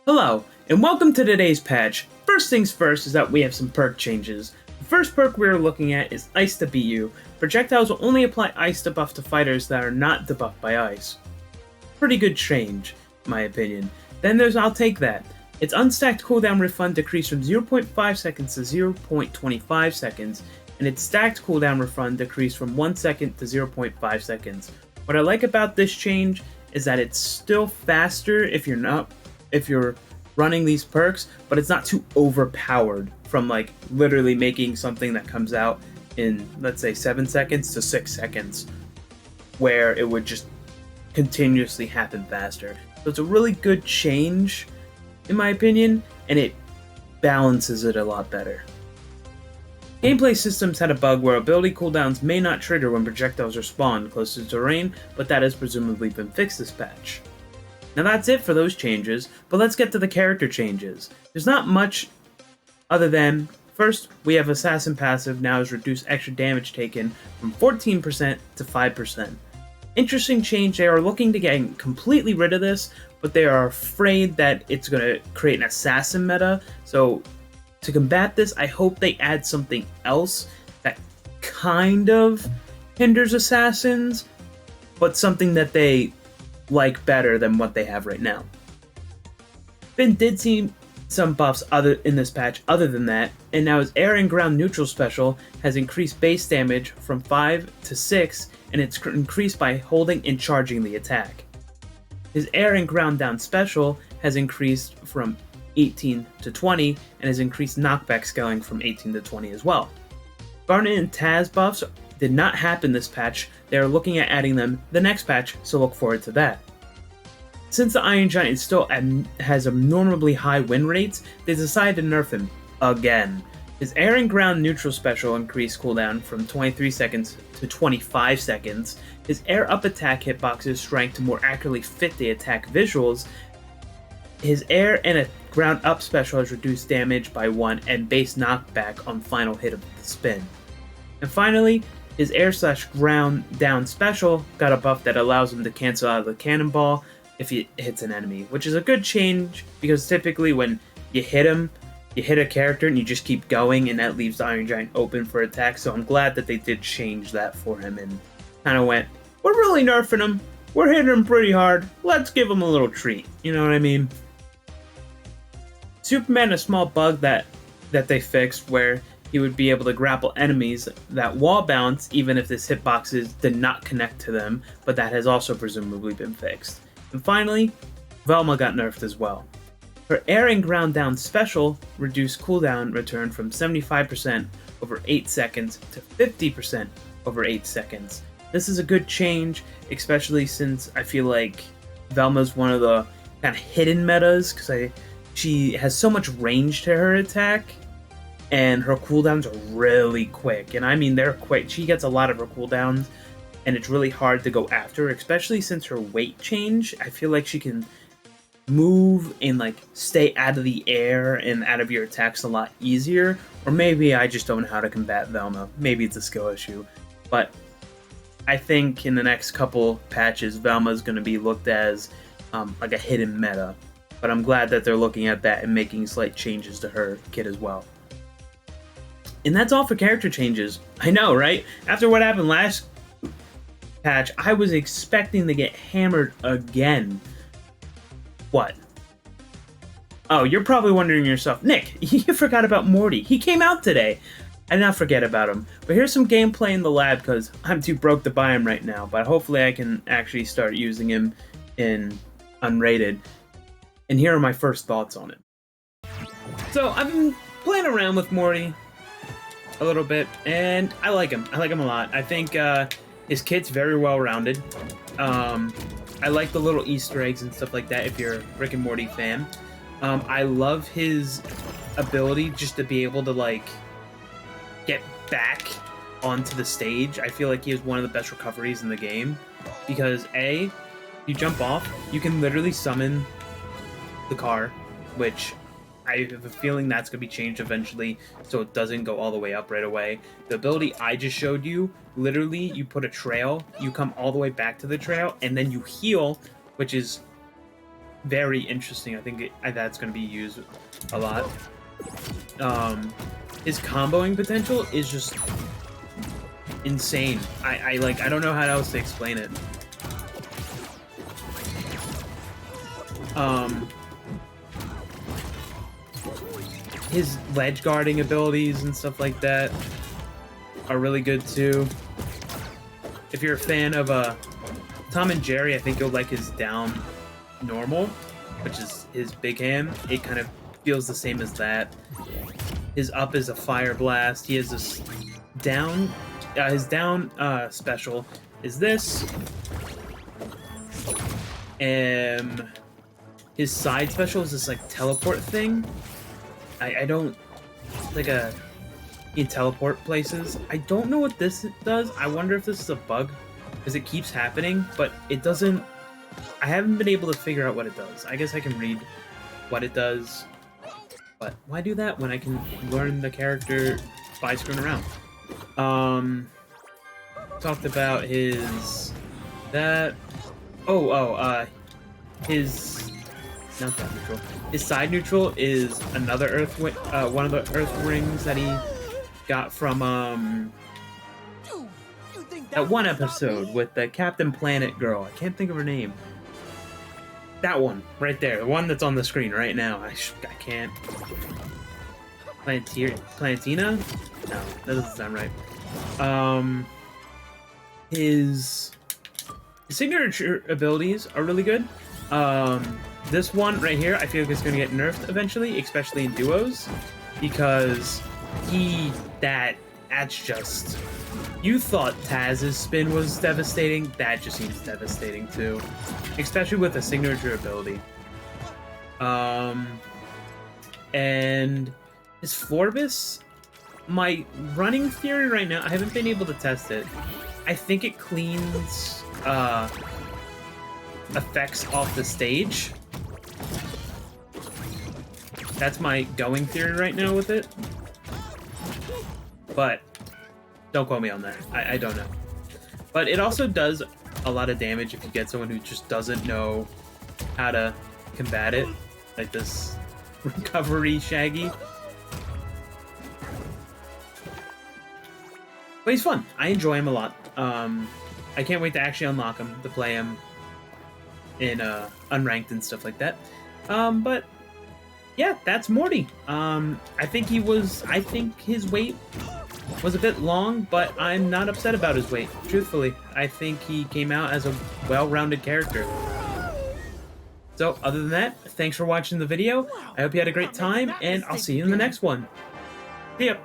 Hello, and welcome to today's patch. First things first is that we have some perk changes. The first perk we're looking at is Ice to Beat You. Projectiles will only apply ice debuff to fighters that are not debuffed by ice. Pretty good change, in my opinion. Then there's I'll Take That. Its unstacked cooldown refund decreased from 0.5 seconds to 0.25 seconds, and its stacked cooldown refund decreased from 1 second to 0.5 seconds. What I like about this change is that it's still faster if you're running these perks, but it's not too overpowered from like literally making something that comes out in, let's say, 7 seconds to 6 seconds, where it would just continuously happen faster. So it's a really good change, in my opinion, and it balances it a lot better. Gameplay systems had a bug where ability cooldowns may not trigger when projectiles are spawned close to terrain, but that has presumably been fixed this patch. Now that's it for those changes, but let's get to the character changes. There's not much other than, first, we have Assassin passive now has reduced extra damage taken from 14% to 5%. Interesting change, they are looking to get completely rid of this, but they are afraid that it's going to create an Assassin meta, so to combat this, I hope they add something else that kind of hinders Assassins, but something that they like better than what they have right now. Finn did see some buffs in this patch other than that, and now his air and ground neutral special has increased base damage from 5 to 6, and it's increased by holding and charging the attack. His air and ground down special has increased from 18 to 20, and has increased knockback scaling from 18 to 20 as well. Garnet and Taz buffs did not happen this patch. They are looking at adding them the next patch, so look forward to that. Since the Iron Giant still has abnormally high win rates, they decided to nerf him again. His air and ground neutral special increased cooldown from 23 seconds to 25 seconds. His air up attack hitboxes shrank to more accurately fit the attack visuals. His air and a ground up special has reduced damage by 1 and base knockback on final hit of the spin. And finally, his air/ground down special got a buff that allows him to cancel out of the cannonball if he hits an enemy, which is a good change because typically when you hit him, you hit a character and you just keep going, and that leaves the Iron Giant open for attack. So I'm glad that they did change that for him and kind of went, we're really nerfing him, we're hitting him pretty hard, let's give him a little treat. You know what I mean? Superman, a small bug that they fixed where he would be able to grapple enemies that wall bounce even if his hitboxes did not connect to them, but that has also presumably been fixed. And finally, Velma got nerfed as well. Her air and ground down special reduced cooldown return from 75% over 8 seconds to 50% over 8 seconds. This is a good change, especially since I feel like Velma's one of the kind of hidden metas, because she has so much range to her attack, and her cooldowns are really quick. And I mean, they're quick. She gets a lot of her cooldowns, and it's really hard to go after, especially since her weight change. I feel like she can move and like stay out of the air and out of your attacks a lot easier. Or maybe I just don't know how to combat Velma. Maybe it's a skill issue. But I think in the next couple patches, Velma is going to be looked as like a hidden meta. But I'm glad that they're looking at that and making slight changes to her kit as well. And that's all for character changes. I know, right? After what happened last patch, I was expecting to get hammered again. What? Oh, you're probably wondering yourself, Nick, you forgot about Morty. He came out today. I did not forget about him. But here's some gameplay in the lab because I'm too broke to buy him right now. But hopefully I can actually start using him in unrated. And here are my first thoughts on it. So I've been playing around with Morty a little bit, and I like him. I like him a lot. I think his kit's very well rounded. I like the little Easter eggs and stuff like that if you're a Rick and Morty fan. I love his ability just to be able to like get back onto the stage. I feel like he has one of the best recoveries in the game because you jump off, you can literally summon the car, which I have a feeling that's going to be changed eventually so it doesn't go all the way up right away. The ability I just showed you, literally you put a trail, you come all the way back to the trail, and then you heal, which is very interesting. I think that's going to be used a lot. His comboing potential is just insane. I don't know how else to explain it. His ledge guarding abilities and stuff like that are really good too. If you're a fan of Tom and Jerry, I think you'll like his down normal, which is his big hand. It kind of feels the same as that. His up is a fire blast. He has this down, his down special is this. His side special is this like teleport thing. I don't like he can teleport places. I don't know what this does. I wonder if this is a bug because it keeps happening, but it doesn't. I haven't been able to figure out what it does. I guess I can read what it does, but why do that when I can learn the character by screwing around? Talked about his his not that neutral. His side neutral is another one of the earth rings that he got from that one episode with the Captain Planet girl. I can't think of her name. That one right there, the one that's on the screen right now. I can't. Planetina? No, that doesn't sound right. His signature abilities are really good. This one right here, I feel like it's going to get nerfed eventually, especially in duos, because that's just... You thought Taz's spin was devastating, that just seems devastating too, especially with a signature ability. And his Florbus, my running theory right now, I haven't been able to test it. I think it cleans effects off the stage. That's my going theory right now with it. But don't quote me on that. I don't know. But it also does a lot of damage if you get someone who just doesn't know how to combat it. Like this recovery Shaggy. But he's fun. I enjoy him a lot. I can't wait to actually unlock him, to play him in unranked and stuff like that. But yeah, that's Morty. I think his wait was a bit long, but I'm not upset about his wait, truthfully. I think he came out as a well-rounded character. So, other than that, thanks for watching the video. I hope you had a great time, and I'll see you in the next one. See ya!